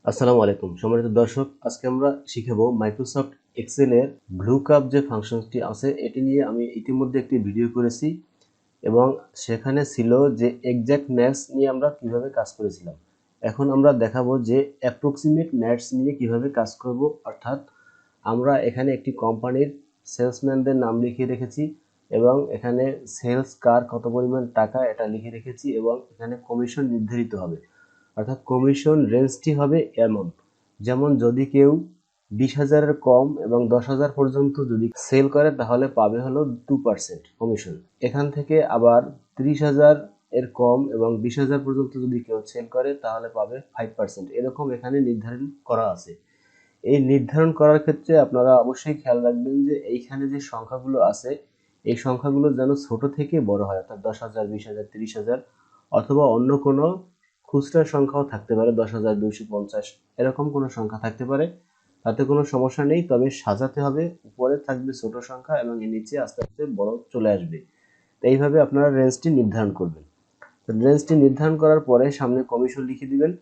আসসালামু আলাইকুম সম্মানিত দর্শক, আজকে আমরা শিখাবো মাইক্রোসফট এক্সেল এর ব্লুকাপ যে ফাংশনটি আছে এটি নিয়ে আমি ইতিমধ্যে একটি ভিডিও করেছি এবং সেখানে ছিল যে এক্সাক্ট ম্যাথস নিয়ে আমরা কিভাবে কাজ করেছিলাম। এখন আমরা দেখাবো যে অ্যাপ্রক্সিমেট ম্যাথস নিয়ে কিভাবে কাজ করব, অর্থাৎ আমরা এখানে একটি কোম্পানির সেলসম্যানদের নাম লিখে রেখেছি এবং এখানে সেলস কার কত পরিমাণ টাকা এটা লিখে রেখেছি এবং এখানে কমিশন নির্ধারিত হবে, অর্থাৎ কমিশন রেঞ্জটি হবে এমন, যেমন যদি কেউ 20,000-এর কম এবং 10,000 পর্যন্ত যদি সেল করে তাহলে পাবে হলো 2% কমিশন। এখান থেকে আবার 30,000 এর কম এবং 20,000 পর্যন্ত যদি কেউ সেল করে তাহলে পাবে 5%। এরকম এখানে নির্ধারণ করা আছে। এই নির্ধারণ করার ক্ষেত্রে আপনারা অবশ্যই খেয়াল রাখবেন যে এইখানে যে সংখ্যাগুলো আছে এই সংখ্যাগুলো যেন ছোট থেকে বড় হয়, অর্থাৎ 10,000, 20,000, 30,000 অথবা অন্য কোনো খুচরা সংখ্যাও থাকতে পারে, 10,250 এরকম কোনো সংখ্যা থাকতে পারে, তাতে কোনো সমস্যা নেই। তবে সাজাতে হবে, উপরে থাকবে ছোট সংখ্যা এবং এর নিচে আস্তে আস্তে বড় চলে আসবে। তো এইভাবে আপনারা রেঞ্জটি নির্ধারণ করবেন। তো রেঞ্জটি নির্ধারণ করার পরে সামনে কমিশন লিখে দিবেন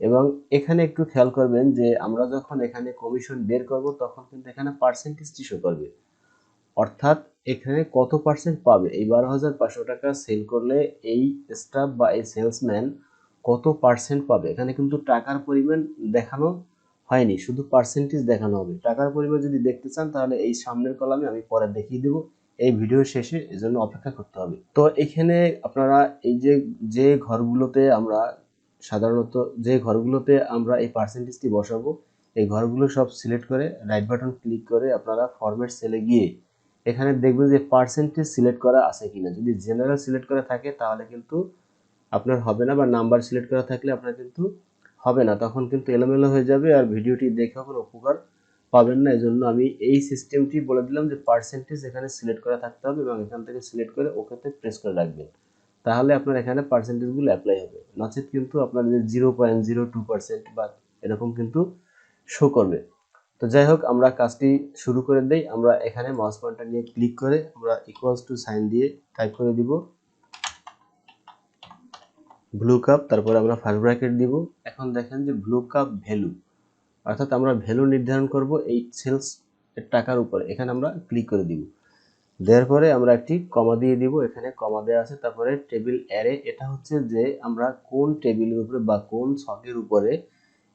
এবং এখানে একটু খেয়াল করবেন যে আমরা যখন এখানে কমিশন বের করব তখন কিন্তু এখানে পার্সেন্টেজটি শো করবে, অর্থাৎ এখানে কত পার্সেন্ট পাবে। এই 12,500 টাকা সেল করলে এই স্টাফ বা এই সেলসম্যান কত পার্সেন্ট পাবে, এখানে কিন্তু টাকার পরিমাণ দেখানো হয়নি, শুধু পার্সেন্টেজ দেখানো হবে। টাকার পরিমাণ যদি দেখতে চান তাহলে এই সামনের কলামে আমি পরে দেখিয়ে দেব এই ভিডিও শেষে, এজন্য অপেক্ষা করতে হবে। তো এখানে আপনারা এই যে ঘরগুলোতে আমরা সাধারণত এই পার্সেন্টেজটি বসাবো, এই ঘরগুলো সব সিলেক্ট করে রাইট বাটন ক্লিক করে আপনারা ফরম্যাট সেলে গিয়ে এখানে দেখবেন যে পার্সেন্টেজ সিলেক্ট করা আছে কিনা। যদি জেনারেল সিলেক্ট করা থাকে তাহলে কিন্তু আপনার হবে না, বা নাম্বার সিলেক্ট করা থাকলে আপনার কিন্তু হবে না, তখন কিন্তু এলোমেলো হয়ে যাবে আর ভিডিওটি দেখে কোনো উপকার পাবেন না। এজন্য আমি এই সিস্টেমটি বলে দিলাম যে পার্সেন্টেজ এখানে সিলেক্ট করা থাকতে হবে এবং এখান থেকে সিলেক্ট করে ওকেতে প্রেস করে রাখবেন, তাহলে আপনার এখানে পার্সেন্টেজগুলো অ্যাপ্লাই হবে। নচেত কিন্তু আপনার যে 0.02% বা এরকম কিন্তু শো করবে। তো যাই হোক, আমরা কাজটি শুরু করে দেই। আমরা এখানে মাউস পয়েন্টার নিয়ে ক্লিক করে আমরা ইকুয়ালস টু সাইন দিয়ে টাইপ করে দিব ব্লুকাপ, তারপরে আমরা ফার্স্ট ব্র্যাকেট দিব। এখন দেখেন যে ব্লুকাপ ভ্যালু, অর্থাৎ আমরা ভ্যালু নির্ধারণ করব এই সেলস এর টাকার উপরে। এখানে আমরা ক্লিক করে দিব, দেওয়ার পরে আমরা একটি কমা দিয়ে দিব, এখানে কমা দেওয়া আছে। তারপরে টেবিল অ্যারে, এটা হচ্ছে যে আমরা কোন টেবিলের উপরে বা কোন ছকের উপরে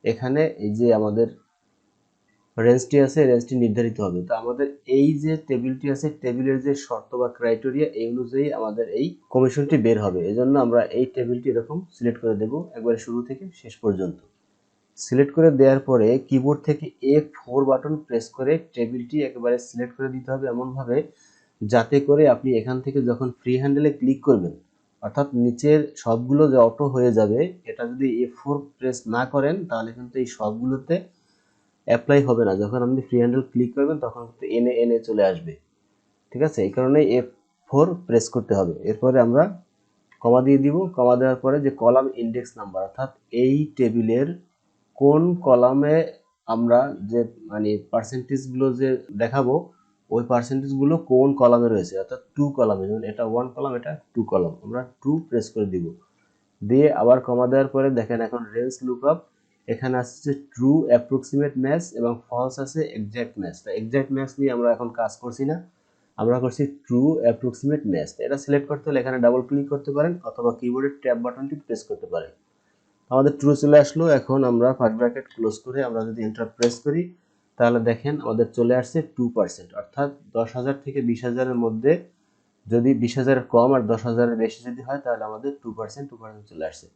এখানে এই যে আমাদের রেঞ্জটি আছে রেঞ্জটি নির্ধারিত হবে। তো আমাদের এই যে টেবিলটি আছে টেবিলের যে শর্ত বা ক্রাইটেরিয়া এই অনুযায়ী আমাদের এই কমিশনটি বের হবে। এজন্য আমরা এই টেবিলটি এরকম সিলেক্ট করে দেব একবারে শুরু থেকে শেষ পর্যন্ত। সিলেক্ট করে দেওয়ার পরে কিবোর্ড থেকে F4 বাটন প্রেস করে টেবিলটি একেবারে সিলেক্ট করে দিতে হবে এমনভাবে যাতে করে আপনি এখান থেকে যখন ফ্রি হ্যান্ডেলে ক্লিক করবেন, অর্থাৎ নিচের সবগুলো যে অটো হয়ে যাবে, এটা যদি F4 প্রেস না করেন তাহলে কিন্তু এই সবগুলোতে অ্যাপ্লাই হবে না। যখন আপনি ফ্রি হ্যান্ডেল ক্লিক করবেন তখন কিন্তু এনে এনে চলে আসবে, ঠিক আছে? এই কারণে F4 প্রেস করতে হবে। এরপরে আমরা কমা দিয়ে দিব। কমা দেওয়ার পরে যে কলাম ইন্ডেক্স নাম্বার, অর্থাৎ এই টেবিলের কোন কলামে আমরা যে পার্সেন্টেজগুলো যে দেখাবো ওই পার্সেন্টেজগুলো কোন কলামে রয়েছে, অর্থাৎ 2 কলামে, যেমন এটা 1 কলাম এটা 2 কলাম, আমরা 2 প্রেস করে দিব। দিয়ে আবার কমা দেওয়ার পরে দেখেন এখন রেঞ্জ লুকআপ, এখানে আসছে ট্রু অ্যাপ্রক্সিমেট ম্যাচ এবং ফলস আছে এক্সাক্ট ম্যাচ। তো এক্সাক্ট ম্যাচ নিয়ে আমরা এখন কাজ করছি না, আমরা করছি ট্রু অ্যাপ্রক্সিমেট ম্যাচ। এটা সিলেক্ট করতে হলে এখানে ডাবল ক্লিক করতে পারেন অথবা কিবোর্ডের ট্যাব বাটনটি প্রেস করতে পারেন। আমাদের ট্রু চলে আসলো। এখন আমরা ফার্স্ট ব্র্যাকেট ক্লোজ করে আমরা যদি এন্টার প্রেস করি তাহলে দেখেন আমাদের চলে আসছে 2%, অর্থাৎ 10,000 থেকে 20,000-এর মধ্যে যদি 20,000-এর কম আর 10,000-এর বেশি যদি হয় তাহলে আমাদের 2% চলে আসছে।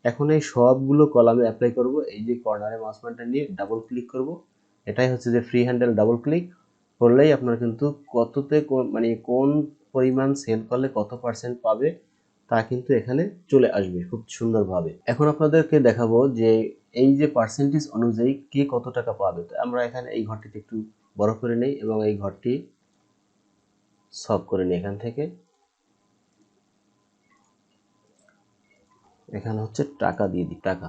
এখন এই সবগুলো কলামে অ্যাপ্লাই করব। এই যে কর্নারে মাউস পয়েন্টার নিয়ে ডাবল ক্লিক করব, এটাই হচ্ছে যে ফ্রি হ্যান্ডেল। ডাবল ক্লিক করলেই আপনার কিন্তু কততে কোন পরিমাণ সেল করলে কত পার্সেন্ট পাবে তা কিন্তু এখানে চলে আসবে খুব সুন্দরভাবে। এখন আপনাদেরকে দেখাবো যে এই যে পার্সেন্টেজ অনুযায়ী কে কত টাকা পাবে। তো আমরা এখানে এই ঘরটিতে একটু বড় করে নেই এবং এই ঘরটি সলভ করে নিই। এখান থেকে এখানে হচ্ছে টাকা দিয়ে দিই, টাকা।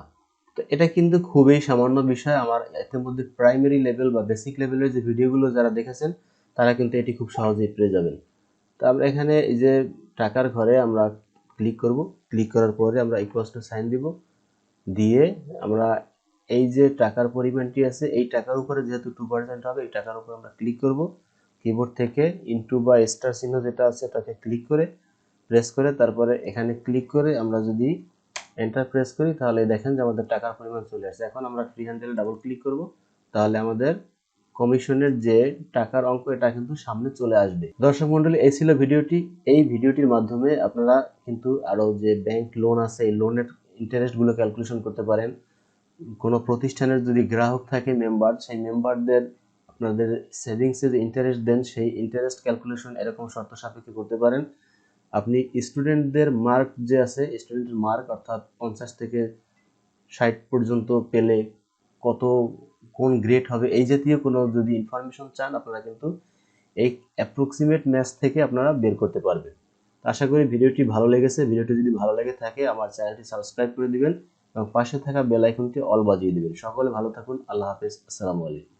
তো এটা কিন্তু খুবই সামান্য বিষয়, আমার এর মধ্যে প্রাইমারি লেভেল বা বেসিক লেভেলের যে ভিডিওগুলো যারা দেখেছেন তারা কিন্তু এটি খুব সহজেই পেয়ে যাবেন। তো আমরা এখানে এই যে টাকার ঘরে আমরা ক্লিক করব, ক্লিক করার পরে আমরা ইকুয়ালস টু সাইন দিব, দিয়ে আমরা এই যে টাকার পরিমাণটি আছে এই টাকার উপরে যেহেতু 2% হবে এই টাকার উপর আমরা ক্লিক করব। কিবোর্ড থেকে ইনটু বা স্টার চিহ্ন যেটা আছে এটাকে ক্লিক করে প্রেস করে তারপরে এখানে ক্লিক করে আমরা যদি এন্টার প্রেস করি তাহলে দেখেন যে আমাদের টাকার পরিমাণ চলে আসছে। এখন আমরা ফ্রি হ্যান্ডেলে ডাবল ক্লিক করব, তাহলে আমাদের কমিশনের যে টাকার অঙ্ক এটা কিন্তু সামনে চলে আসবে। দর্শক মণ্ডলী, এই ছিল ভিডিওটি। এই ভিডিওটির মাধ্যমে আপনারা কিন্তু আরো যে ব্যাংক লোন আছে এই লোনের ইন্টারেস্টগুলো ক্যালকুলেশন করতে পারেন। কোনো প্রতিষ্ঠানের যদি গ্রাহক থাকে মেম্বার, সেই মেম্বারদের আপনাদের সেভিংসে যে ইন্টারেস্ট দেন সেই ইন্টারেস্ট ক্যালকুলেশন এরকম শর্ত সাপেক্ষে করতে পারেন। আপনি স্টুডেন্টদের মার্ক যে আছে স্টুডেন্টের মার্ক অর্থাৎ 50 থেকে 60 পর্যন্ত পেলে কত কোন গ্রেড হবে এই জাতীয় কোনো যদি ইনফরমেশন চান আপনারা কিন্তু এই অ্যাপ্রক্সিমেট ম্যাথ থেকে আপনারা বের করতে পারবেন। আশা করি ভিডিওটি ভালো লেগেছে। ভিডিওটি যদি ভালো লেগে থাকে আমার চ্যানেলটি সাবস্ক্রাইব করে দিবেন এবং পাশে থাকা বেল আইকনটি অল বাজিয়ে দিবেন। সকলে ভালো থাকুন। আল্লাহ হাফেজ। আসসালামু আলাইকুম।